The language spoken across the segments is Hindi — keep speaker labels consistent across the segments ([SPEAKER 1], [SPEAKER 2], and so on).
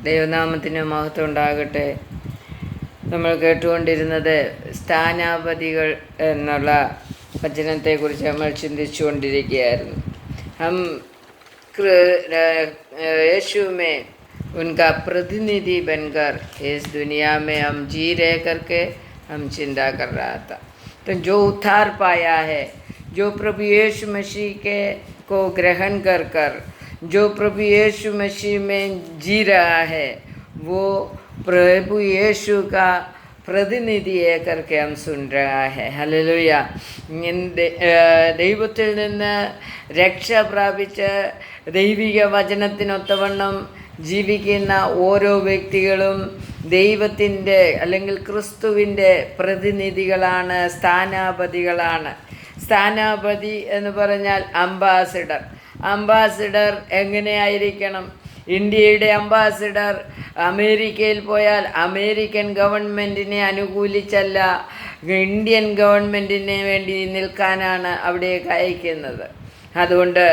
[SPEAKER 1] ദൈവനാമത്തിന് മഹത്വം ഉണ്ടാകട്ടെ. നമ്മൾ കേട്ടുകൊണ്ടിരുന്നത് സ്ഥാനാപതികൾ എന്നുള്ള വചനത്തെക്കുറിച്ച് നമ്മൾ ചിന്തിച്ചുകൊണ്ടിരിക്കുകയായിരുന്നു. यीशु में उनका प्रतिनिधि बनकर इस दुनिया में हम जी रहे करके हम चिंता कर रहा था. तो जो उद्धार पाया है, जो प्रभु यीशु मसीह के को ग्रहण कर कर जो प्रभु यीशु मसीह में जी रहा है, वो प्रभु यीशु का പ്രതിനിധി करके हम सुन रहा है. ഹല്ലേലൂയ. ദൈവത്തിൽ നിന്ന് രക്ഷ പ്രാപിച്ച് ദൈവിക വചനത്തിനൊത്തവണ്ണം ജീവിക്കുന്ന ഓരോ വ്യക്തികളും ദൈവത്തിൻ്റെ അല്ലെങ്കിൽ ക്രിസ്തുവിൻ്റെ പ്രതിനിധികളാണ്, സ്ഥാനാപതികളാണ്. സ്ഥാനാപതി എന്ന് പറഞ്ഞാൽ അംബാസിഡർ എങ്ങനെയായിരിക്കണം? ഇന്ത്യയുടെ അംബാസിഡർ അമേരിക്കയിൽ പോയാൽ അമേരിക്കൻ ഗവൺമെൻറ്റിനെ അനുകൂലിച്ചല്ല, ഇന്ത്യൻ ഗവൺമെൻറ്റിന് വേണ്ടി നിൽക്കാനാണ് അവിടേക്ക് അയക്കുന്നത്. അതുകൊണ്ട്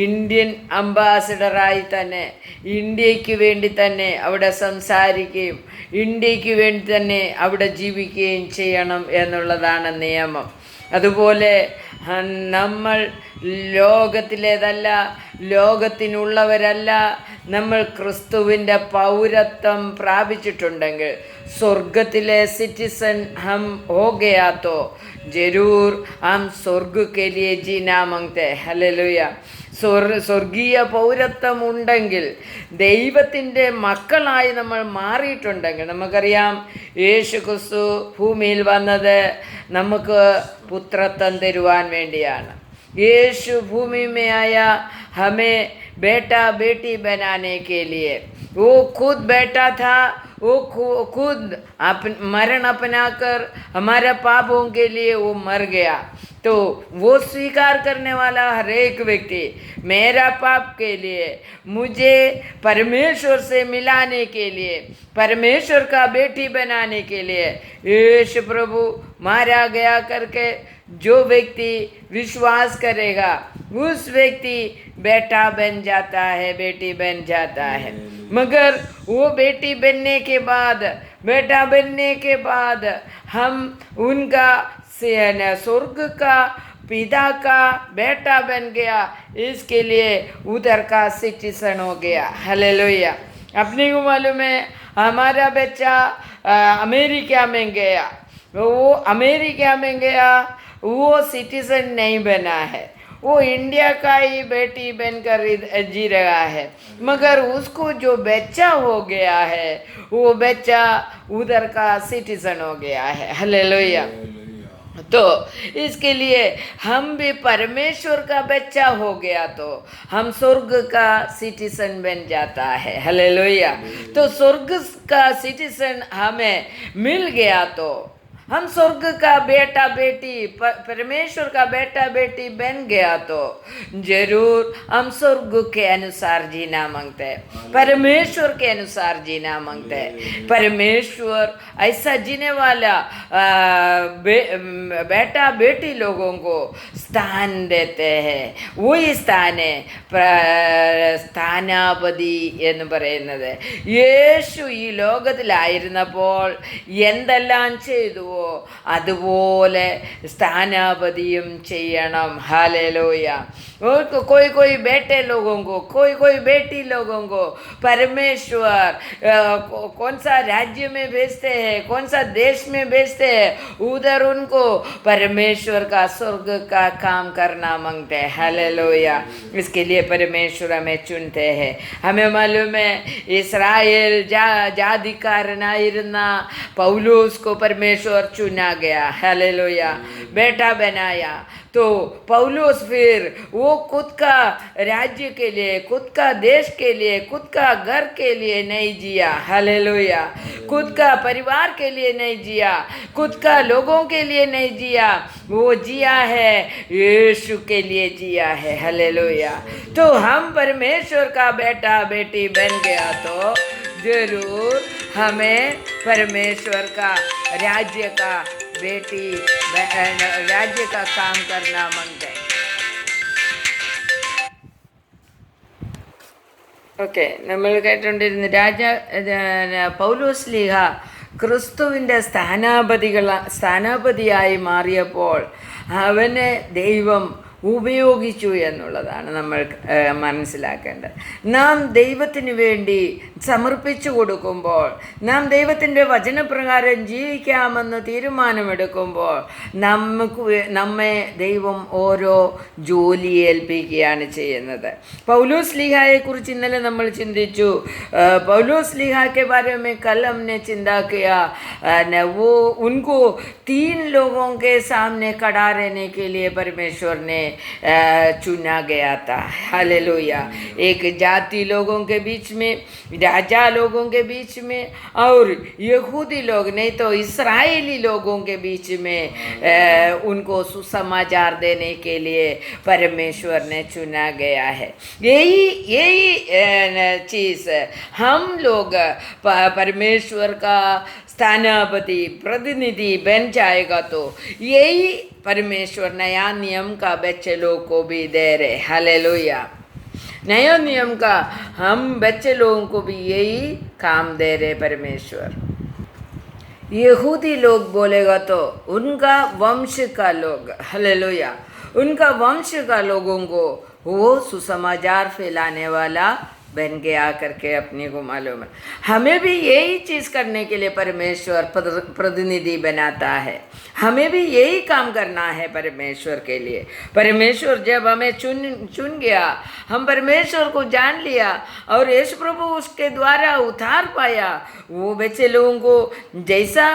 [SPEAKER 1] ഇന്ത്യൻ അംബാസിഡറായി തന്നെ ഇന്ത്യക്ക് വേണ്ടി തന്നെ അവിടെ സംസാരിക്കുകയും ഇന്ത്യക്ക് വേണ്ടി തന്നെ അവിടെ ജീവിക്കുകയും ചെയ്യണം എന്നുള്ളതാണ് നിയമം. അതുപോലെ നമ്മൾ ലോകത്തിലേതല്ല, ലോകത്തിനുള്ളവരല്ല. നമ്മൾ ക്രിസ്തുവിൻ്റെ പൗരത്വം പ്രാപിച്ചിട്ടുണ്ടെങ്കിൽ, സ്വർഗത്തിലെ സിറ്റിസൺ ഹം ഹോ ഗയാ തോ ജരൂർ ഹം സ്വർഗ കെ ലിയെ ജീനാ മാംഗ്തേ. ഹല്ലേലൂയ. സ്വർഗീയ പൗരത്വം ഉണ്ടെങ്കിൽ, ദൈവത്തിൻ്റെ മക്കളായി നമ്മൾ മാറിയിട്ടുണ്ടെങ്കിൽ, നമുക്കറിയാം യേശു ക്രിസ്തു ഭൂമിയിൽ വന്നത് നമുക്ക് പുത്രത്വം തരുവാൻ വേണ്ടിയാണ്. यीशु भूमि में आया हमें बेटा बेटी बनाने के लिए. वो खुद बेटा था, वो खुद मरण अपनाकर हमारे पापों के लिए वो मर गया. तो वो स्वीकार करने वाला हर एक व्यक्ति मेरा पाप के लिए, मुझे परमेश्वर से मिलाने के लिए, परमेश्वर का बेटी बनाने के लिए यीशु प्रभु मारा गया करके जो व्यक्ति विश्वास करेगा उस व्यक्ति बेटा बन जाता है, बेटी बन जाता है. मगर वो बेटी बनने के बाद, बेटा बनने के बाद हम उनका स्वर्ग का पिता का बेटा बन गया, इसके लिए उधर का सिटीजन हो गया. हालेलुया. अपने को मालूम है हमारा बच्चा अमेरिका में गया, वो अमेरिका में गया, वो सिटीजन नहीं बना है, वो इंडिया का ही बेटी बनकर जी रहा है. मगर उसको जो बच्चा हो गया है, वो बच्चा उधर का सिटीजन हो गया है. हालेलुया. तो इसके लिए हम भी परमेश्वर का बच्चा हो गया तो हम स्वर्ग का सिटीजन बन जाता है. हालेलुया. तो स्वर्ग का सिटीजन हमें मिल गया तो हम स्वर्ग का बेटा बेटी, परमेश्वर का बेटा बेटी बन गया तो जरूर हम स्वर्ग के अनुसार जीना मांगते हैं, परमेश्वर के अनुसार जीना मांगते हैं. परमेश्वर ऐसा जीने वाला बेटा बेटी लोगों को स्थान देते हैं. वही स्थान है സ്ഥാനാപതി എന്ന് പറയുന്നത്. യേശു ഈ ലോകത്തിലായിരുന്നപ്പോൾ എന്തെല്ലാം ചെയ്തുവോ അതുപോലെ സ്ഥാനാപതിയും ചെയ്യണം. हालेलुया. कोई बेटे लोगों को, कोई बेटी लोगों को परमेश्वर कौन सा राज्य में भेजते हैं, कौन सा देश में भेजते हैं, उधर उनको परमेश्वर का स्वर्ग का काम करना मांगते हैं. हालेलुया. इसके लिए परमेश्वर हमें चुनते हैं. हमें मालूम है इस्राएल जाधिकारनाയിരുന്ന पौलुस को परमेश्वर चुना गया. हालेलुया. बेटा बनाया. तो पौलुस फिर वो खुद का राज्य के लिए, खुद का देश के लिए, खुद का घर के लिए नहीं जिया. हालेलुया. खुद का परिवार के लिए नहीं जिया, खुद का लोगों के लिए नहीं जिया, वो जिया है यीशु के लिए जिया है. हालेलुया. तो हम परमेश्वर का बेटा बेटी बन गया तो जरूर हमें परमेश्वर का राज्य का बेटी राज्य का काम करना मांगते हैं. ഓക്കെ, നമ്മൾ കേട്ടുകൊണ്ടിരുന്ന പൗലോസ് ലീഹ ക്രിസ്തുവിൻ്റെ സ്ഥാനാപതിയായി മാറിയപ്പോൾ അവനെ ദൈവം ഉപയോഗിച്ചു എന്നുള്ളതാണ് നമ്മൾ മനസ്സിലാക്കേണ്ടത്. നാം ദൈവത്തിന് വേണ്ടി സമർപ്പിച്ചു കൊടുക്കുമ്പോൾ, നാം ദൈവത്തിൻ്റെ വചനപ്രകാരം ജീവിക്കാമെന്ന് തീരുമാനമെടുക്കുമ്പോൾ നമ്മെ ദൈവം ഓരോ ജോലി ഏൽപ്പിക്കുകയാണ് ചെയ്യുന്നത്. പൗലോസ് ലീഹായെക്കുറിച്ച് ഇന്നലെ നമ്മൾ ചിന്തിച്ചു. പൗലോസ് ലീहा के बारे में कल हमने चिंता किया। वो उनको 3 लोगों के सामने खड़ा रहने के लिए परमेश्वर ने चुना गया था। हालेलुया। एक जाति लोगों के बीच में, राजा लोगों के बीच में, और यहूदी लोग नहीं तो इस्राएली लोगों के बीच में उनको सुसमाचार देने के लिए परमेश्वर ने चुना गया है। यही चीज़ हम लोग परमेश्वर का स्थानापति प्रतिनिधि बन जाएगा तो यही परमेश्वर नया नियम का बच्चे लोग को भी दे रहे। हालेलुया। नया नियम का हम बच्चे लोगों को भी यही काम दे रहे परमेश्वर। यहूदी लोग बोलेगा तो उनका वंश का लोग, हालेलुया, उनका वंश का लोगों को वो सुसमाचार फैलाने वाला बन के आकर के अपने को मालूम है। हमें भी यही चीज़ करने के लिए परमेश्वर प्रतिनिधि बनाता है। हमें भी यही काम करना है परमेश्वर के लिए। परमेश्वर जब हमें चुन गया, हम परमेश्वर को जान लिया और यीशु प्रभु उसके द्वारा उतार पाया, वो बच्चे लोगों को जैसा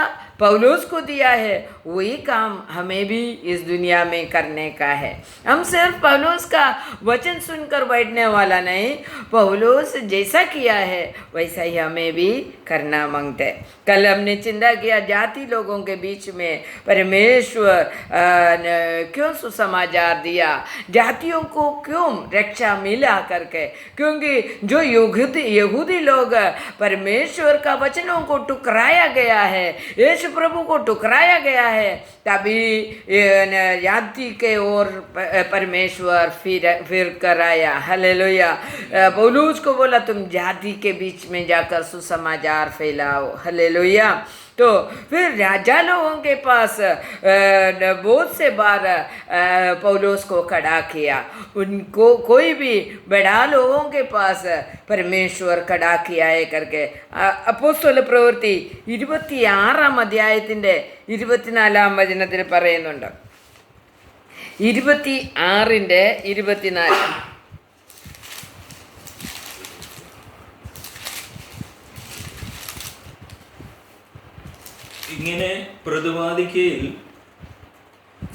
[SPEAKER 1] पौलुस को दिया है वही काम हमें भी इस दुनिया में करने का है। हम सिर्फ पौलुस का वचन सुनकर बैठने वाला नहीं, पौलुस जैसा किया है वैसा ही हमें भी करना मांगते हैं। कल हमने चिंता किया जाति लोगों के बीच में परमेश्वर क्यों सुसमाचार दिया, जातियों को क्यों रक्षा मिला करके, क्योंकि जो यहूदी लोग परमेश्वर का वचनों को टुकराया गया है, यीशु प्रभु को टुकराया गया है, तभी जाति के ओर परमेश्वर फिर कराया। हालेलुया। पौलुस को बोला तुम जाति के बीच में जाकर सुसमाचार फैलाओ। हालेलुया। तो फिर राजा लोगों के पास बहुत से बार पौलुस को खड़ा किया। उनको कोई भी बड़ा लोगों के पास परमेश्वर खड़ा किया है करके അപ്പോസ്തല പ്രവൃത്തി 26-ാം അധ്യായത്തിൻ്റെ 24-ാം വചനത്തിൽ പറയുന്നുണ്ട്. 26-ന്റെ-24.
[SPEAKER 2] ഇങ്ങനെ പ്രതിവാദിക്കയിൽ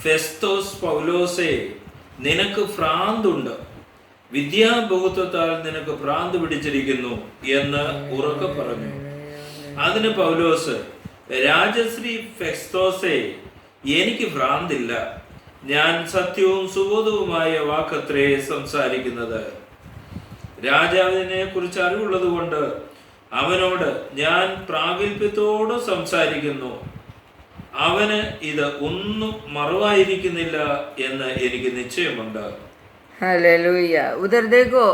[SPEAKER 2] ഫെസ്തോസ് പൗലോസേ, നിനക്ക് ഭ്രാന്തുണ്ട്, വിദ്യാബോധത്താൽ നിനക്ക് ഭ്രാന്ത് പിടിച്ചിരിക്കുന്നു എന്ന് ഉറക്കെ പറഞ്ഞു. അതിന് പൗലോസ്, രാജശ്രീ ഫെസ്തോസേ, എനിക്ക് ഭ്രാന്തില്ല, ഞാൻ സത്യവും സുബോധവുമായ വാക്കത്രേ സംസാരിക്കുന്നത്. രാജാവിനെ കുറിച്ച് അറിവുള്ളത് കൊണ്ട് അവനോട് ഞാൻ പ്രാഗൽഭ്യത്തോട് സംസാരിക്കുന്നു. അവന് ഇത് ഒന്നും മറവായിരിക്കുന്നില്ല എന്ന് എനിക്ക് നിശ്ചയമുണ്ട്.
[SPEAKER 1] हालेलुया। उधर देखो,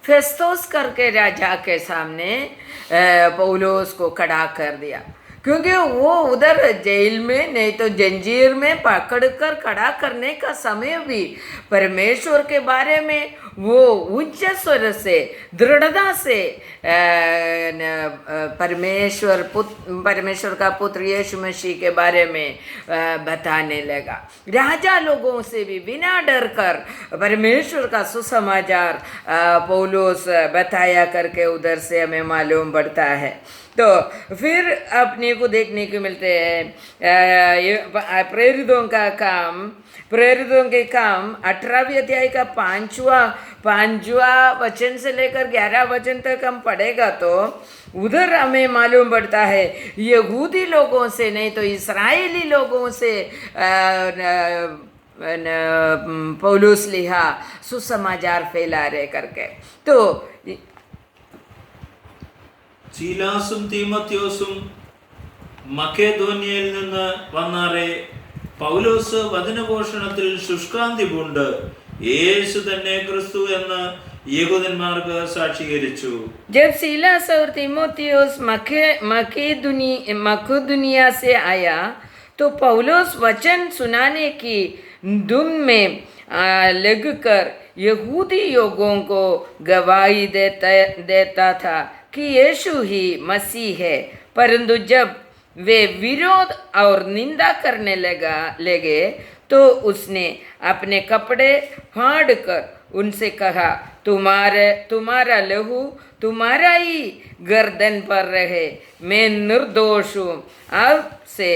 [SPEAKER 1] फेस्तोस करके राजा के सामने पौलुस को खड़ा कर दिया, क्योंकि वो उधर जेल में नहीं तो जंजीर में पकड़कर खड़ा करने का समय भी परमेश्वर के बारे में वो उच्च स्वर से दृढ़ता से परमेश्वर का पुत्र यीशु मसीह के बारे में बताने लगा। राजा लोगों से भी बिना डर कर परमेश्वर का सुसमाचार पौलुस बताया करके उधर से हमें मालूम पड़ता है। तो फिर अपने को देखने को मिलते हैं प्रेरितों के काम 18वें अध्याय का 5वां वचन से लेकर 11 वचन तक हम पढ़ेगा तो उधर हमें मालूम पड़ता है यहूदी लोगों से नहीं तो इस्राएली लोगों से पौलुस लिहा सुसमाचार फैला रहे करके। तो
[SPEAKER 2] സീലാസും തീമോഥെയോസും മക്കെദോന്യയിൽ നിന്ന് വന്നാറെ പൗലോസ് വചനഘോഷണത്തിൽ ശുഷ്കാന്തി പൂണ്ട് യേശു തന്നെ ക്രിസ്തു എന്ന് യഹൂദന്മാർക്ക് സാക്ഷീകരിച്ചു.
[SPEAKER 1] जब सीलास और तीमुथियुस मकेदुनिया से आया तो पौलुस वचन सुनाने की धुन में लगकर यहूदी लोगों को गवाही देता था कि यीशु ही मसीह है। परंतु जब वे विरोध और निंदा करने लगे तो उसने अपने कपड़े फाड़कर उनसे कहा, तुम्हारा लहू तुम्हारा ही गर्दन पर रहे। मैं निर्दोष हूँ, अब से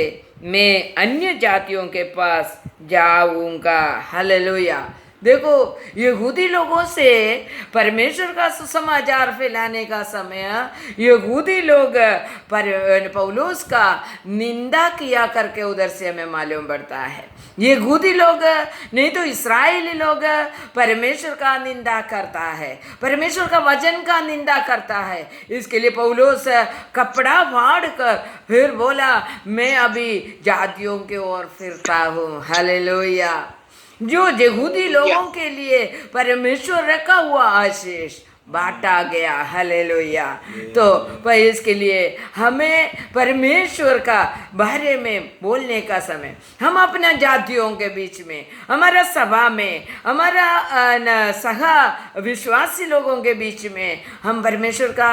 [SPEAKER 1] मैं अन्य जातियों के पास जाऊंगा। हालेलुया। देखो, यहूदी लोगों से परमेश्वर का सुसमाचार फैलाने का समय यहूदी लोग पौलुस का निंदा किया करके उधर से हमें मालूम पड़ता है। यहूदी लोग नहीं तो इस्राएली लोग परमेश्वर का निंदा करता है, परमेश्वर का वचन का निंदा करता है। इसके लिए पौलुस कपड़ा फाड़ कर फिर बोला, मैं अभी जातियों की ओर फिरता हूँ। हालेलुया। जो यहूदी लोगों के लिए परमेश्वर रखा हुआ आशीष बांटा गया। हालेलुया। तो भाई इसके लिए हमें परमेश्वर का बारे में बोलने का समय हम अपना जातियों के बीच में, हमारा सभा में, हमारा सहा विश्वासी लोगों के बीच में हम परमेश्वर का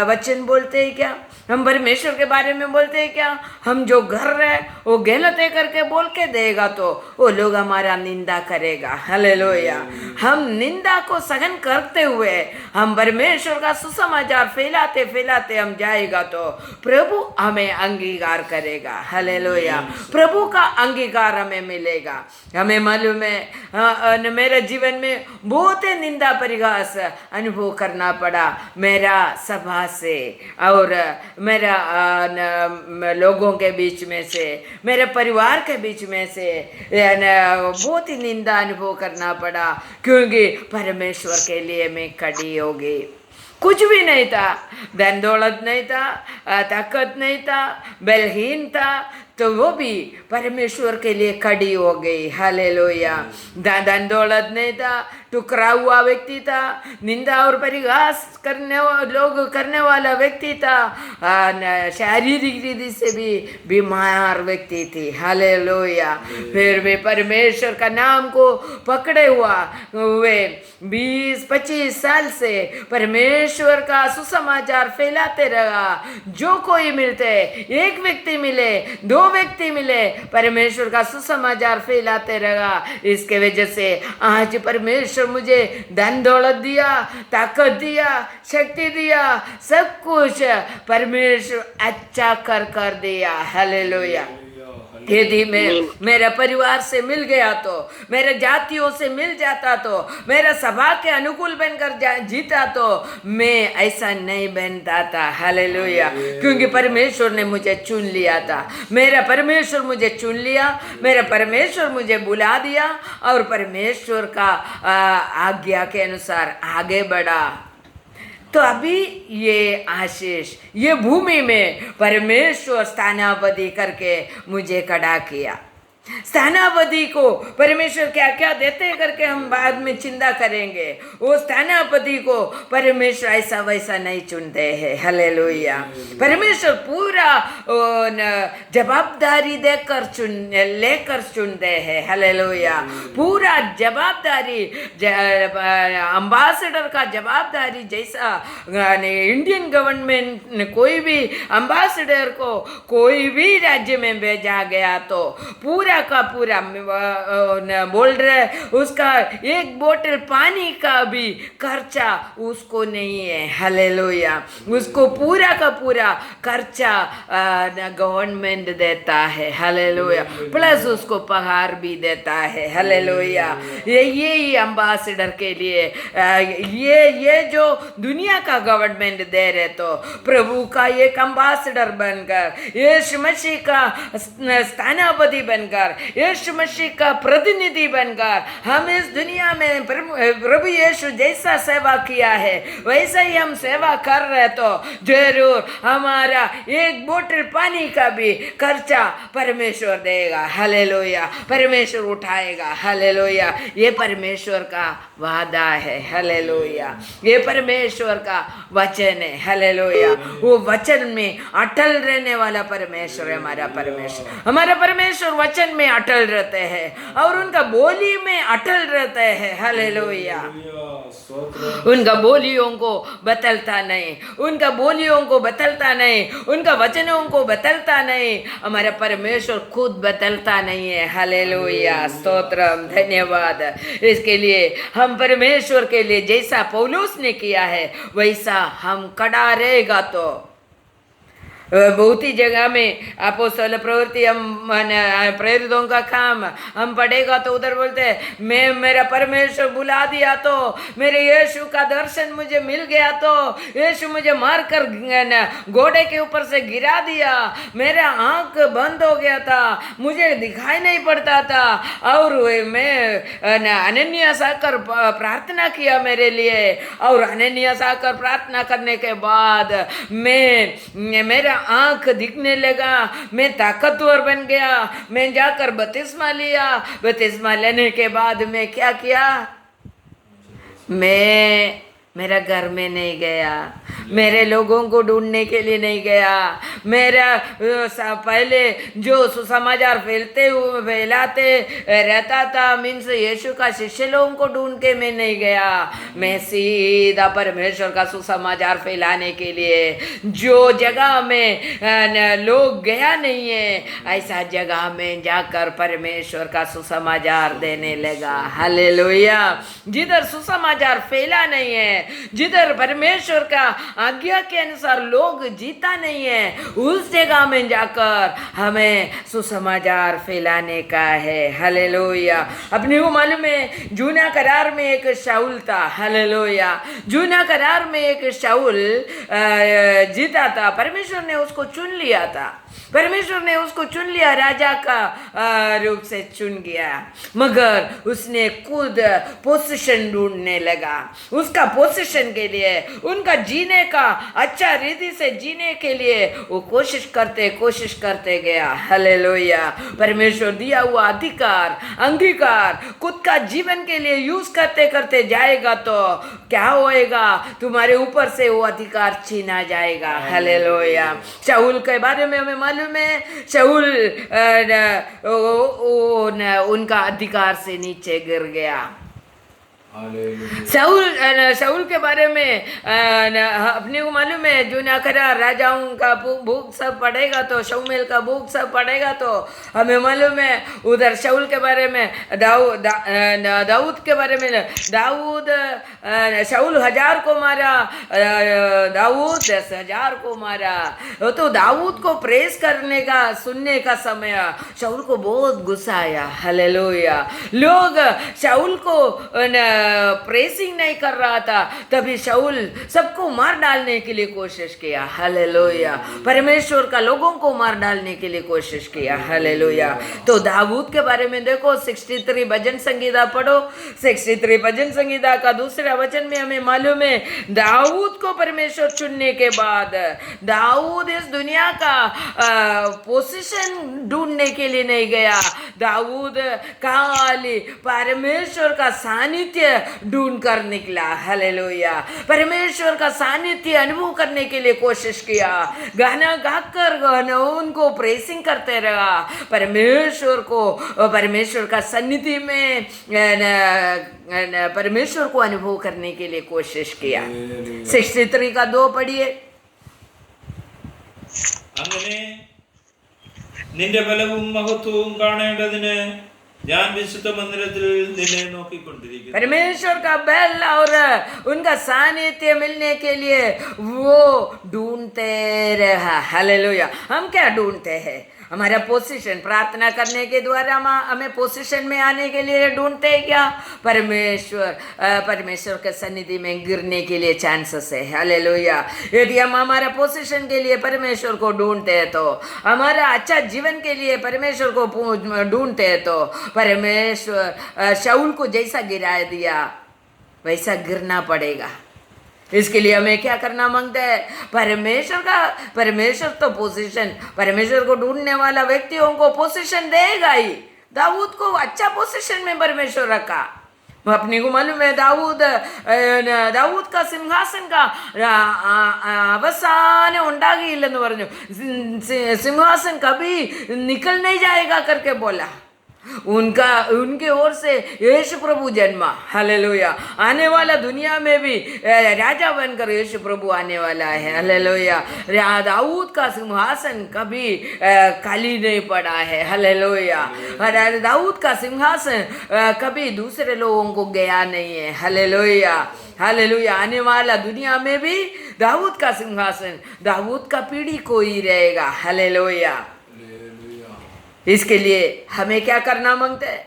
[SPEAKER 1] वचन बोलते हैं क्या? हम परमेश्वर के बारे में बोलते हैं क्या? हम जो घर है वो गलत है करके बोल के देगा तो वो लोग हमारा निंदा करेगा। हालेलुया। हम निंदा को सहन करते हुए हम परमेश्वर का सुसमाचार फैलाते फैलाते हम जाएगा तो प्रभु हमें अंगीकार करेगा। हालेलुया। प्रभु का अंगीकार हमें मिलेगा। हमें मालूम है मेरे जीवन में बहुत निंदा परिहास अनुभव करना पड़ा, मेरा सभा से और मेरा लोगों के बीच में से, मेरे परिवार के बीच में से बहुत ही निंदा अनुभव करना पड़ा, क्योंकि परमेश्वर के लिए मैं खड़ी हो गई। कुछ भी नहीं था, धन दौलत नहीं था, ताकत नहीं था, बलहीन था, तो वो भी परमेश्वर के लिए खड़ी हो गई। हालेलुया। धन दौलत नहीं था, टुकरा हुआ व्यक्ति था, निंदा और परिहास करने वाला व्यक्ति था, शारीरिक रीति से भी बीमार व्यक्ति थी। हालेलुया। फिर भी परमेश्वर का नाम को पकड़े हुए 20-25 साल से परमेश्वर का सुसमाचार फैलाते रहा। जो कोई मिलते, एक व्यक्ति मिले, 2 व्यक्ति मिले, परमेश्वर का सुसमाचार फैलाते रहा। इसके वजह से आज परमेश्वर मुझे धन दौलत दिया, ताकत दिया, शक्ति दिया, सब कुछ परमेश्वर अच्छा कर दिया। हालेलुया। यदि मैं मेरा परिवार से मिल गया तो, मेरे जातियों से मिल जाता तो, मेरा सभा के अनुकूल बनकर जीता तो मैं ऐसा नहीं बनता था। हालेलुया। क्योंकि परमेश्वर ने मुझे चुन लिया था, मेरा परमेश्वर मुझे चुन लिया, मेरा परमेश्वर मुझे बुला दिया और परमेश्वर का आज्ञा के अनुसार आगे बढ़ा। तो अभी ये आशीष, ये भूमि में परमेश्वर स्थानापति करके मुझे खड़ा किया। स्थानापति को परमेश्वर क्या क्या देते करके हम बाद में चिंता करेंगे। वो स्थानापति को परमेश्वर ऐसा वैसा नहीं चुनते हैं। हालेलुया। परमेश्वर पूरा जवाबदारी लेकर चुनते हैं। हालेलुया। पूरा जवाबदारी, अम्बासडर का जवाबदारी जैसा इंडियन गवर्नमेंट कोई भी अम्बासडर को कोई भी राज्य में भेजा गया तो पूरा का पूरा बोल रहे उसका एक बोतल पानी का भी खर्चा उसको नहीं है। हालेलुया। उसको पूरा का पूरा खर्चा गवर्नमेंट देता है। हालेलुया। प्लस उसको पगार भी देता है। हालेलुया। ये अम्बासडर के लिए ये जो दुनिया का गवर्नमेंट दे रहे तो प्रभु का एक अम्बासडर बनकर, यीशु मसीह का स्थानापति बनकर बनकर, यीशु मसीह का प्रतिनिधि बनकर हम इस दुनिया में प्रभु यीशु जैसा सेवा किया है वैसा ही हम सेवा कर रहे तो जरूर हमारा एक बोतल पानी का भी खर्चा परमेश्वर देगा। हालेलुया। परमेश्वर उठाएगा। हालेलुया। ये परमेश्वर का वादा है। हालेलुया। ये परमेश्वर का वचन है। हालेलुया। वो वचन में अटल रहने वाला परमेश्वर है हमारा परमेश्वर। हमारा परमेश्वर वचन में अटल रहते हैं और उनका बोली में अटल रहते हैं। हालेलुया। उनका बोलियों को बदलता नहीं, उनका बोलियों को बदलता नहीं, उनका वचनों को बदलता नहीं। हमारा परमेश्वर खुद बदलता नहीं है। हालेलुया। स्तोत्रम। धन्यवाद। इसके लिए हम परमेश्वर के लिए जैसा पौलुस ने किया है वैसा हम खड़ा रहेगा तो बहुत ही जगह में अपोस्तल प्रवृत्ति हम प्रेरितों का काम हम पढ़ेगा तो उधर बोलते हैं मैं मेरा परमेश्वर बुला दिया तो मेरे यीशु का दर्शन मुझे मिल गया तो यीशु मुझे मारकर घोड़े के ऊपर से गिरा दिया, मेरा आंख बंद हो गया था, मुझे दिखाई नहीं पड़ता था और मैं अनन्यास आकर प्रार्थना किया मेरे लिए और अनन्यास आकर प्रार्थना करने के बाद मेरा आंख दिखने लगा, मैं ताकतवर बन गया, मैं जाकर बपतिस्मा लिया। बपतिस्मा लेने के बाद मैं क्या किया, मैं मेरा घर में नहीं गया, मेरे लोगों को ढूंढने के लिए नहीं गया, मेरा पहले जो सुसमाचार फैलाते रहता था मीन्स यीशु का शिष्य लोगों को ढूंढ के मैं नहीं गया, मैं सीधा परमेश्वर का सुसमाचार फैलाने के लिए जो जगह में लोग गया नहीं है ऐसा जगह में जाकर परमेश्वर का सुसमाचार देने लगा। हालेलुया। जिधर सुसमाचार फैला नहीं है, जिधर परमेश्वर का आज्ञा के अनुसार लोग जीता नहीं है उस जगह में जाकर हमें सुसमाचार फैलाने का है। हालेलुया। अपने को मालूम है जूना करार में एक शाऊल था। हालेलुया। जूना करार में एक शाऊल जीता था, परमेश्वर ने उसको चुन लिया था, परमेश्वर ने उसको चुन लिया, राजा का रूप से चुन गया, मगर उसने खुद पोजीशन ढूंढने लगा। उसका पोजीशन के लिए, उनका जीने का अच्छा रीति से जीने के लिए वो कोशिश करते गया। हालेलुया। परमेश्वर दिया हुआ अधिकार अंगीकार खुद का जीवन के लिए यूज करते करते जाएगा तो क्या होएगा, तुम्हारे ऊपर से वो अधिकार छीना जाएगा। हालेलुया। शाऊल के बारे में हमें मालूम है, शाऊल उनका अधिकार से नीचे गिर गया। शाऊल के बारे में अपने को मालूम है जो ना करा राजाओं का बुक सब पढ़ेगा तो शमूएल का बुक सब पढ़ेगा तो हमें मालूम है उधर शाऊल के बारे में दाऊद के बारे में दाऊद शाऊल 1000 को मारा, दाऊद 10,000 को मारा। तो दाऊद को प्रेस करने का सुनने का समय शाऊल को बहुत गुस्सा आया। हालेलुया। लोग शाऊल को प्रेसिंग नहीं कर रहा था तभी शाऊल सबको मार डालने के लिए कोशिश किया। हालेलुया। परमेश्वर का लोगों को मार डालने के लिए कोशिश किया। हालेलुया। तो दाऊद के बारे में देखो 63 भजन संगीता पढ़ो, 63 भजन संगीता का दूसरा वचन में हमें मालूम है दाऊद को परमेश्वर चुनने के बाद दाऊद इस दुनिया का पोजीशन ढूंढने के लिए नहीं गया, दाऊद खाली परमेश्वर का सानिध्य ढूंढ कर निकला। हालेलुया। परमेश्वर का सानिध्य अनुभव करने के लिए कोशिश किया, गाना गाकर उनको प्रेसिंग करते रहा, परमेश्वर को परमेश्वर का सन्निधि में परमेश्वर को अनुभव करने के लिए कोशिश किया। 63 का 2 पढ़िए।
[SPEAKER 2] അങ്ങനെ നിന്റെ ബലവും മഹത്വവും കാണേണ്ടതിന് ഞാൻ വിശുദ്ധ മന്ദിരത്തിൽ നിന്നെ നോക്കിക്കൊണ്ടിരിക്കുന്നു।
[SPEAKER 1] परमेश्वर का बल और उनका सानिध्य मिलने के लिए वो ढूंढते रहा। हालेलुया। हम क्या ढूंढते हैं? हमारा पोजीशन, प्रार्थना करने के द्वारा हमें पोजीशन में आने के लिए ढूंढते हैं क्या? परमेश्वर के सन्निधि में गिरने के लिए चांसेस है। हालेलुया। यदि हम हमारा पोजीशन के लिए परमेश्वर को ढूंढते हैं, तो हमारा अच्छा जीवन के लिए परमेश्वर को ढूंढते हैं, तो परमेश्वर शाऊल को जैसा गिरा दिया वैसा गिरना पड़ेगा। इसके लिए हमें क्या करना मांगते हैं? परमेश्वर तो पोजीशन, परमेश्वर को ढूंढने वाला व्यक्तियों को पोजीशन देगा ही। दाऊद को अच्छा पोजीशन में परमेश्वर रखा। अपने को मालूम है दाऊद का सिंहासन का അവസാനം ഉണ്ടാകില്ലെന്ന് പറഞ്ഞു। सिंहासन कभी निकल नहीं जाएगा करके बोला। उनके ओर से यीशु प्रभु जन्मा। हालेलुया। आने वाला दुनिया में भी राजा बनकर यीशु प्रभु आने वाला है। हालेलुया। दाऊद का सिंहासन कभी खाली नहीं पड़ा है। हालेलुया। दाऊद का सिंहासन कभी दूसरे लोगों को गया नहीं है। हालेलुया। हालेलुया। आने वाला दुनिया में भी दाऊद का सिंहासन, दाऊद का पीढ़ी को ही रहेगा। हालेलुया। इसके लिए हमें क्या करना मांगते हैं?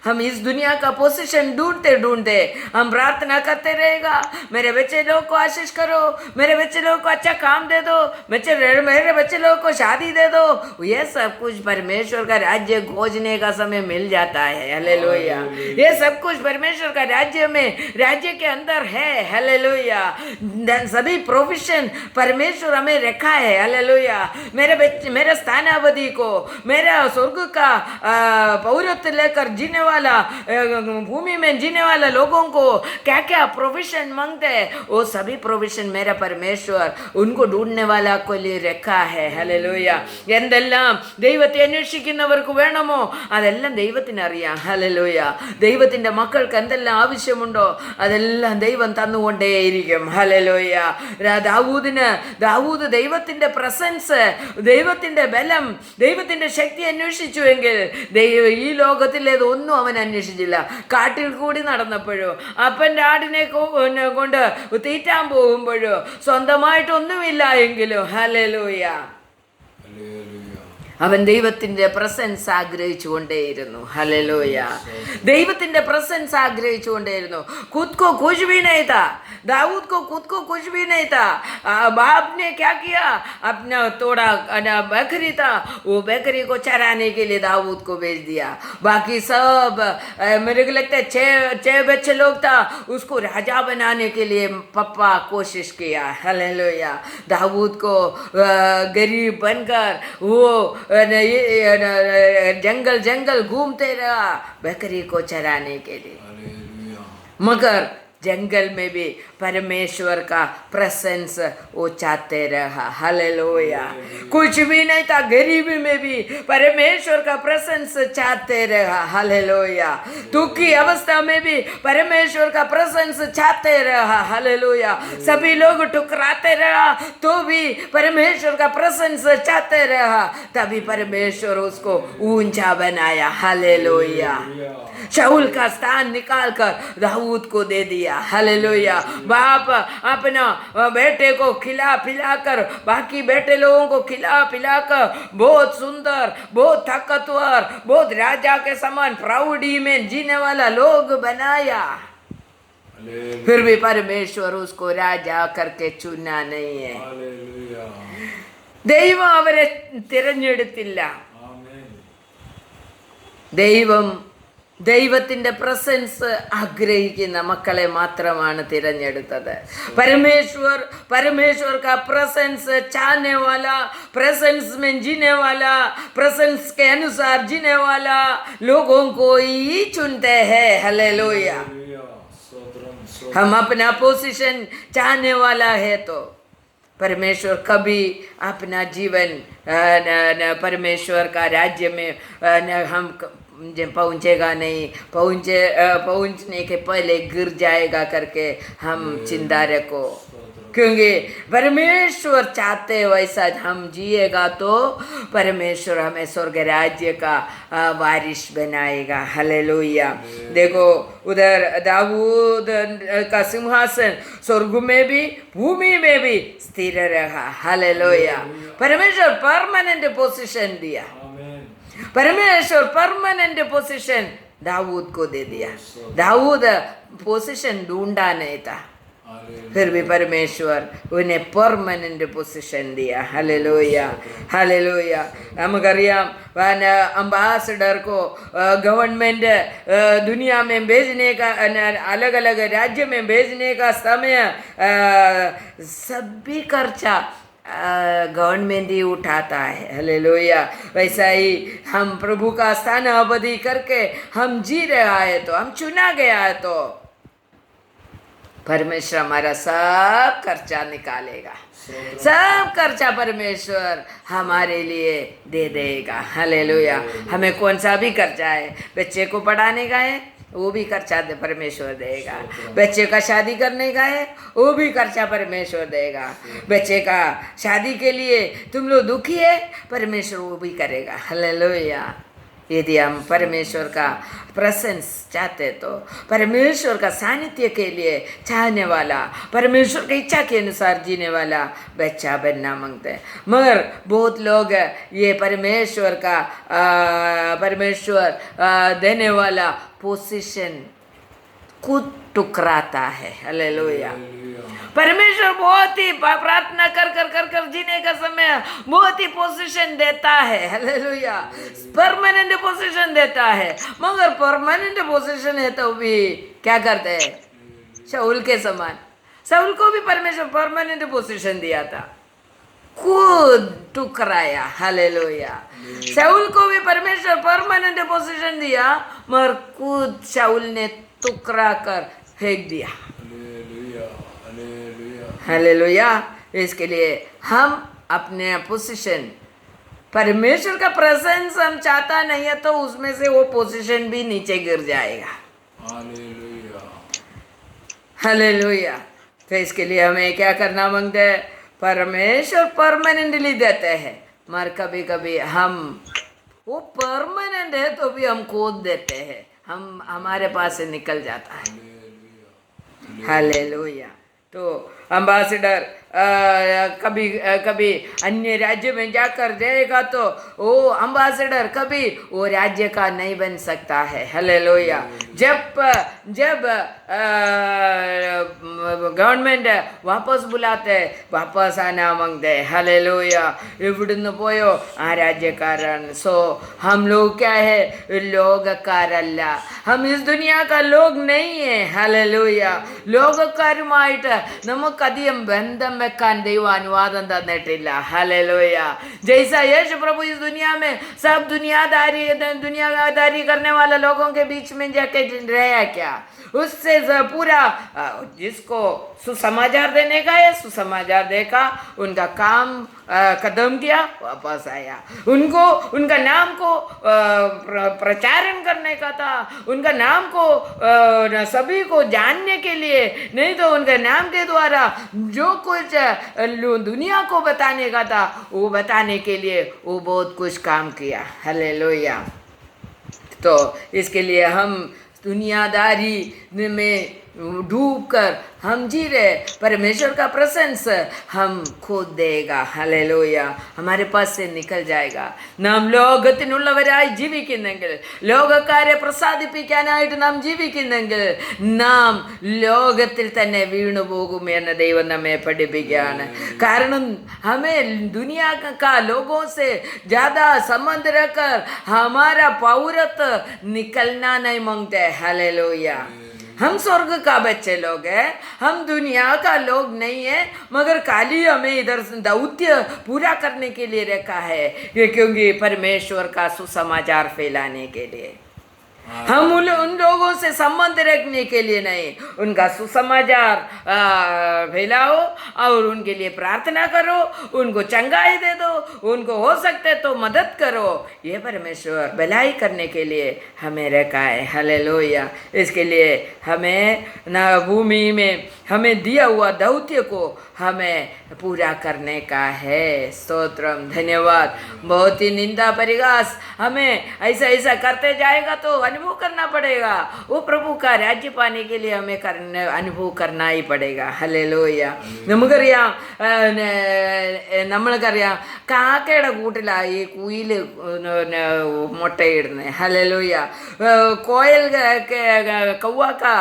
[SPEAKER 1] हम इस दुनिया का पोजीशन ढूंढते ढूंढते हम प्रार्थना करते रहेगा, मेरे बच्चे लोग को आशीष करो, मेरे बच्चे लोग को अच्छा काम दे दो, मेरे बच्चे लोग को शादी दे दो। ये सब कुछ परमेश्वर का राज्य खोजने का समय मिल जाता है। हालेलुया। ये सब कुछ परमेश्वर का राज्य के अंदर है। हालेलुया। सभी प्रोविजन परमेश्वर हमें रखा है। हालेलुया। मेरे स्थानावधि को, मेरा स्वर्ग का पौरत्व लेकर जीने वाला, भूमि में जीने वाला लोगों को क्या क्या प्रोविजन मांगते हैं, वो सभी प्रोविजन मेरा परमेश्वर उनको ढूंढने वाला को लिए रखा है। ഹല്ലേലൂയ. എന്തെല്ലാം ദൈവത്തെ അന്വേഷിക്കുന്നവർക്ക് വേണമോ അതെല്ലാം ദൈവത്തിന് അറിയാം. ഹല്ലേലൂയ. ദൈവത്തിൻ്റെ മക്കൾക്ക് എന്തെല്ലാം ആവശ്യമുണ്ടോ അതെല്ലാം ദൈവം തന്നുകൊണ്ടേയിരിക്കും. ഹല്ലേലൂയ. ദാവൂദ് ദൈവത്തിൻ്റെ പ്രസൻസ്, ദൈവത്തിൻ്റെ ബലം, ദൈവത്തിൻ്റെ ശക്തി അന്വേഷിച്ചുവെങ്കിൽ ഈ ലോകത്തിലേത് ഒന്നും അവൻ അന്വേഷിച്ചില്ല. കാട്ടിൽ കൂടി നടന്നപ്പോഴോ, അപ്പൻ്റെ ആടിനെ കൊണ്ട് തീറ്റാൻ പോകുമ്പോഴോ, സ്വന്തമായിട്ടൊന്നുമില്ല എങ്കിലും ഹല്ലേലൂയ അവൻ ദൈവത്തിൻ്റെ പ്രസൻസ് ആഗ്രഹിച്ചു കൊണ്ടേയിരുന്നു. ഹല്ലേലൂയ. ദൈവത്തിൻ്റെ പ്രസൻസ് ആഗ്രഹിച്ചു കൊണ്ടേയിരുന്നു. खुद कुछ भी नहीं था, दाऊद को खुद को कुछ भी नहीं था. बाप ने क्या किया? अपना थोड़ा बकरी था, वो बकरी को चराने के लिए दाऊद को भेज दिया. बाकी सब मेरे को लगता है छह बच्चे लोग था, उसको राजा बनाने के लिए पप्पा कोशिश किया. हालेलुया. दाऊद को गरीब बनकर वो जंगल घूमते रहा बकरी को चराने के लिए, मगर जंगल में भी परमेश्वर का प्रेजेंस वो चाहते रहा. हालेलुया. कुछ भी नहीं था, गरीबी में भी परमेश्वर का प्रेजेंस चाहते रहा. हालेलुया. दुखी अवस्था में भी परमेश्वर का प्रेजेंस चाहते रहा. हालेलुया. सभी लोग ठुकराते रहा तो भी परमेश्वर का प्रेजेंस चाहते रहा, तभी परमेश्वर उसको ऊंचा बनाया. हालेलुया. शाऊल का स्थान निकाल कर दाऊद को दे दिया. हालेलुया. बाप अपना बेटे को खिला पिला कर, बाकी बेटे लोगों को खिला पिला कर बहुत सुंदर, बहुत ताकतवर, बहुत राजा के समान प्राउडी में जीने वाला लोग बनाया. फिर भी परमेश्वर उसको राजा करके चुना नहीं है. ദൈവം അവരെ തിരഞ്ഞെടുത്തില്ല. ദൈവത്തിൻ്റെ പ്രസൻസ് ആഗ്രഹിക്കുന്ന മക്കളെ മാത്രമാണ് തിരഞ്ഞെടുത്തത്. परमेश्वर का प्रेजेंस चाहने वाला, प्रेजेंस में जीने वाला, प्रेजेंस के अनुसार जीने वाला लोगों को ही चुनते हैं. हालेलुया. हम अपना पोजीशन चाहने वाला है तो परमेश्वर कभी अपना जीवन परमेश्वर का राज्य में हम पहुँचेगा नहीं, पहुँचने के पहले गिर जाएगा करके हम चिंता रखो. क्योंकि परमेश्वर चाहते वैसा हम जिएगा तो परमेश्वर हमें स्वर्ग राज्य का वारिस बनाएगा। हालेलुया। देखो उधर दाऊद का सिंहासन स्वर्ग में भी भूमि में भी स्थिर रहा। हालेलुया। परमेश्वर परमानेंट पोजीशन दिया, परमेश्वर परमानेंट पोजीशन दाऊद को दे दिया। दाऊद पोजीशन ढूंढा नहीं था, फिर भी परमेश्वर उन्हें परमानेंट पोजीशन दिया। Hallelujah, hallelujah. നമുക്കറിയാം अम्बासडर को गवर्नमेंट दुनिया में भेजने का, अलग अलग राज्य में भेजने का समय सभी खर्चा गवर्नमेंट ही उठाता है। हालेलुया। वैसा ही हम प्रभु का स्थान अवधि करके हम जी रहा है तो, हम चुना गया है तो परमेश्वर हमारा सब खर्चा निकालेगा, सब खर्चा परमेश्वर हमारे लिए दे देगा। हालेलुया। हमें कौन सा भी खर्चा है, बच्चे को पढ़ाने का है वो भी खर्चा परमेश्वर देगा, बच्चे का शादी करने का है वो भी खर्चा परमेश्वर देगा, बच्चे का शादी के लिए तुम लोग दुखी है परमेश्वर वो भी करेगा। हालेलुया। यदि हम परमेश्वर का प्रेजेंस चाहते तो, परमेश्वर का सानिध्य के लिए चाहने वाला, परमेश्वर की इच्छा के अनुसार जीने वाला बच्चा बनना मांगते हैं। मगर बहुत लोग ये परमेश्वर का परमेश्वर देने वाला पोजीशन खुद टुकराता है। हालेलुया। परमेश्वर बहुत ही प्रार्थना कर कर कर कर जीने का समय बहुत ही पोजीशन देता है। हालेलुया। परमानेंट पोजीशन देता है, मगर परमानेंट पोजीशन है तो भी क्या करते हैं, शाऊल के समान, शाऊल को भी परमेश्वर परमानेंट पोजीशन दिया था, खुद टुकराया। हालेलुया। शाऊल को भी परमेश्वर परमानेंट पोजीशन दिया, मगर खुद शाऊल ने टुकरा कर फेंक दिया। हालेलुया। इसके लिए हम अपने पोजीशन, परमेश्वर का प्रेजेंस हम चाहता नहीं है तो उसमें से वो पोजीशन भी नीचे गिर जाएगा। हालेलुया। तो इसके लिए हमें क्या करना मांगते हैं, परमेश्वर परमानेंटली देते हैं, मगर कभी कभी हम वो परमानेंट है तो भी हम खो देते हैं, हम हमारे पास से निकल जाता है। हालेलुया। तो अम्बासडर कभी कभी अन्य राज्य में जाकर जाएगा तो वो अम्बासडर कभी वो राज्य का नहीं बन सकता है। हालेलुया। जब जब गवर्नमेंट वापस बुलाते वापस आना मांगते। हालेलुया। इविडुन्न पोयो आ राज्यकारन। सो हम लोग क्या है, ലോകക്കാരല്ല, हम इस दुनिया का लोग नहीं है। हालेलुया। ലോകക്കാരുമായിട്ട് നമുക്കധികം ബന്ധം വെക്കാൻ ദൈവം അനുവാദം തന്നിട്ടില്ല। हालेलुया। जैसा यीशु प्रभु इस दुनिया में सब दुनियादारी करने वाले लोगों के बीच में जाके रहा क्या, उससे पूरा जिसको सुसमाचार देने का है सुसमाचार देखा, उनका काम कदम किया, वापस आया। उनको उनका नाम को प्रचारण करने का था, उनका नाम को सभी को जानने के लिए, नहीं तो उनके नाम के द्वारा जो कुछ दुनिया को बताने का था वो बताने के लिए वो बहुत कुछ काम किया। हालेलुया। तो इसके लिए हम दुनियादारी में डूब कर हम जी रहे, परमेश्वर का प्रेजेंस हम खो देगा। हालेलुया। हमारे पास से निकल जाएगा। നാം ലോകത്തിനുള്ളവരായി ജീവിക്കുന്നെങ്കിൽ, ലോകക്കാരെ പ്രസാദിപ്പിക്കാനായിട്ട് നാം ജീവിക്കുന്നെങ്കിൽ നാം ലോകത്തിൽ തന്നെ വീണു പോകും എന്ന് ദൈവം നമ്മെ പഠിപ്പിക്കുകയാണ്। കാരണം हमें दुनिया का लोगों से ज़्यादा संबंध रखकर हमारा पौरत्व निकलना नहीं मांगते। हालेलुया। हम स्वर्ग का बच्चे लोग हैं, हम दुनिया का लोग नहीं है, मगर खाली हमें इधर दौत्य पूरा करने के लिए रखा है, क्योंकि परमेश्वर का सुसमाचार फैलाने के लिए। हम उन लोगों से संबंध रखने के लिए नहीं, उनका सुसमाचार फैलाओ और उनके लिए प्रार्थना करो, उनको चंगाई दे दो, उनको हो सकते तो मदद करो। ये परमेश्वर भलाई करने के लिए हमें रखा है। हालेलुया। इसके लिए हमें न भूमि में हमें दिया हुआ दौत्य को हमें पूरा करने का है। स्तोत्रम, धन्यवाद। बहुत ही निंदा परिहास हमें ऐसा करते जाएगा तो अनुभव करना पड़ेगा। वो प्रभु का राज्य पाने के लिए हमें अनुभव करना ही पड़ेगा। ഹല്ലേലൂയ. നമ്മൾക്കറിയാം കാക്കയുടെ കൂട്ടിലാണ് ഈ കുയില് മുട്ടയിടുന്നത്. ഹല്ലേലൂയ. कोयल कौवा का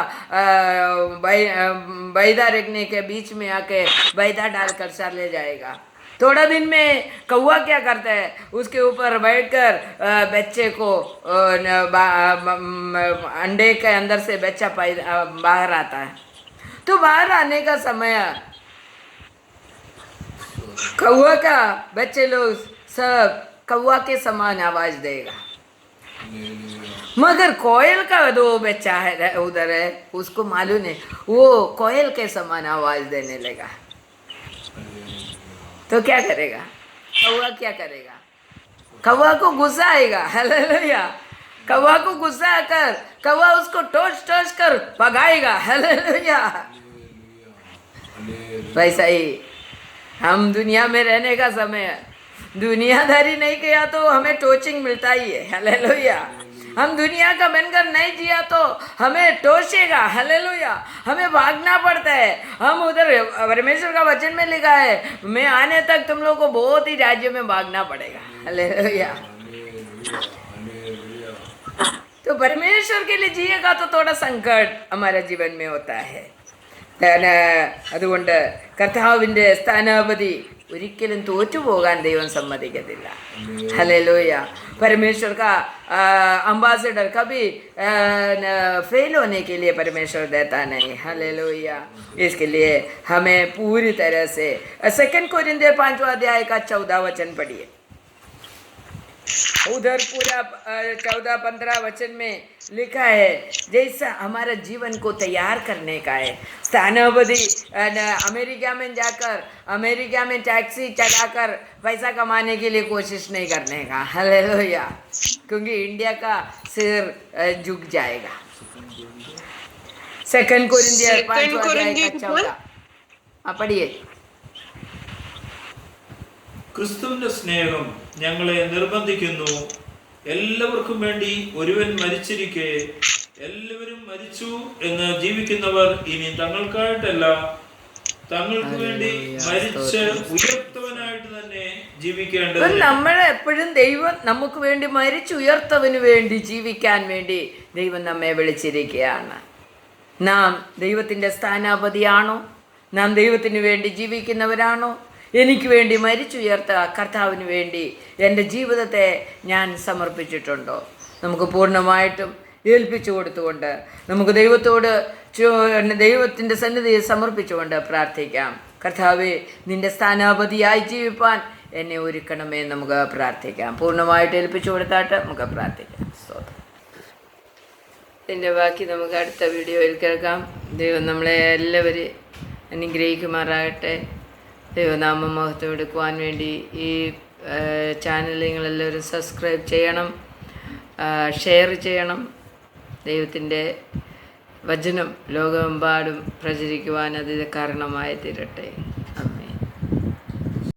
[SPEAKER 1] बैदा रखने के बीच में आके बैदा डालकर सर ले जाएगा। थोड़ा दिन में कौवा क्या करता है, उसके ऊपर बैठकर बच्चे को अंडे के अंदर से बच्चा बाहर आता है। तो बाहर आने का समय कौवा का बच्चे लोग सब कौवा के समान आवाज देगा, मगर कोयल का दो बच्चा है उधर है, उसको मालूम है वो कोयल के समान आवाज देने लगा। तो क्या करेगा कौवा? क्या करेगा? कौवा को गुस्सा आएगा। हालेलुया। कौवा को गुस्सा आकर कौवा उसको टोच कर भगाएगा। हालेलुया। वैसा ही हम दुनिया में रहने का समय दुनियादारी नहीं किया तो हमें टोचिंग मिलता ही है। हालेलुया। हम दुनिया का बनकर नहीं जिया तो हमें टोचेगा। हालेलुया। हमें भागना पड़ता है। हम उधर परमेश्वर का वचन में लिखा है, मैं आने तक तुम लोग को बहुत ही राज्य में भागना पड़ेगा। हालेलुया। तो परमेश्वर के लिए जिएगा तो थोड़ा संकट हमारे जीवन में होता है। അതുകൊണ്ട് കർത്താവിൻ്റെ സ്ഥാനാപതി ഒരിക്കലും തോറ്റുപോകാൻ ദൈവം സമ്മതിക്കത്തില്ല. ഹല്ലേലൂയ. परमेश्वर का अम्बासडर कभी फेल होने के लिए परमेश्वर देता नहीं। हालेलुया। इसके लिए हमें पूरी तरह से 2 कोरिन्थियर 5वां अध्याय का 14 वचन पढ़िए। उधर पूरा 14-15 वचन में लिखा है जैसा हमारा जीवन को तैयार करने का है। स्थानापति अमेरिका में जाकर अमेरिका में टैक्सी चलाकर पैसा कमाने के लिए कोशिश नहीं करने का। हालेलुया। क्योंकि इंडिया का सिर झुक जाएगा। 2 कोरिन्थियर 5 पढ़िए।
[SPEAKER 2] ക്രിസ്തുവിന്റെ സ്നേഹം ഞങ്ങളെ നിർബന്ധിക്കുന്നു, എല്ലാവർക്കും വേണ്ടി ഒരുവൻ മരിച്ചിരിക്കെ എല്ലാവരും മരിച്ചു എന്ന് ജീവിക്കുന്നവർ ഇനി തങ്ങൾക്കായിട്ടല്ല തങ്ങൾക്ക് വേണ്ടി മരിച്ച് ഉയർത്തവനായിട്ട് തന്നെ ജീവിക്കേണ്ടത്.
[SPEAKER 1] നമ്മളെപ്പോഴും ദൈവം നമുക്ക് വേണ്ടി മരിച്ചുയർത്തവന് വേണ്ടി ജീവിക്കാൻ വേണ്ടി ദൈവം നമ്മെ വിളിച്ചിരിക്കുകയാണ്. നാം ദൈവത്തിൻ്റെ സ്ഥാനാപതിയാണോ? നാം ദൈവത്തിന് വേണ്ടി ജീവിക്കുന്നവരാണോ? എനിക്ക് വേണ്ടി മരിച്ചുയർത്ത കർത്താവിന് വേണ്ടി എൻ്റെ ജീവിതത്തെ ഞാൻ സമർപ്പിച്ചിട്ടുണ്ടോ? നമുക്ക് പൂർണ്ണമായിട്ടും ഏൽപ്പിച്ചു കൊടുത്തുകൊണ്ട് നമുക്ക് ദൈവത്തോട് ദൈവത്തിൻ്റെ സന്നിധിയെ സമർപ്പിച്ചുകൊണ്ട് പ്രാർത്ഥിക്കാം. കർത്താവേ, നിൻ്റെ സ്ഥാനാപതിയായി ജീവിപ്പാൻ എന്നെ ഒരുക്കണമേ നമുക്ക് പ്രാർത്ഥിക്കാം. പൂർണ്ണമായിട്ട് ഏൽപ്പിച്ചു കൊടുത്താട്ട് നമുക്ക് പ്രാർത്ഥിക്കാം. സ്തോത്രം. ഇതിൻ്റെ ബാക്കി നമുക്ക് അടുത്ത വീഡിയോയിൽ കേൾക്കാം. ദൈവം നമ്മളെ എല്ലാവരും അനുഗ്രഹിക്കുമാറാകട്ടെ. ദൈവനാമം മഹത്വം എടുക്കുവാൻ വേണ്ടി ഈ ചാനൽ നിങ്ങളെല്ലാവരും സബ്സ്ക്രൈബ് ചെയ്യണം, ഷെയർ ചെയ്യണം. ദൈവത്തിൻ്റെ വചനം ലോകമെമ്പാടും പ്രചരിക്കുവാൻ അത് കാരണമായി തീരട്ടെ.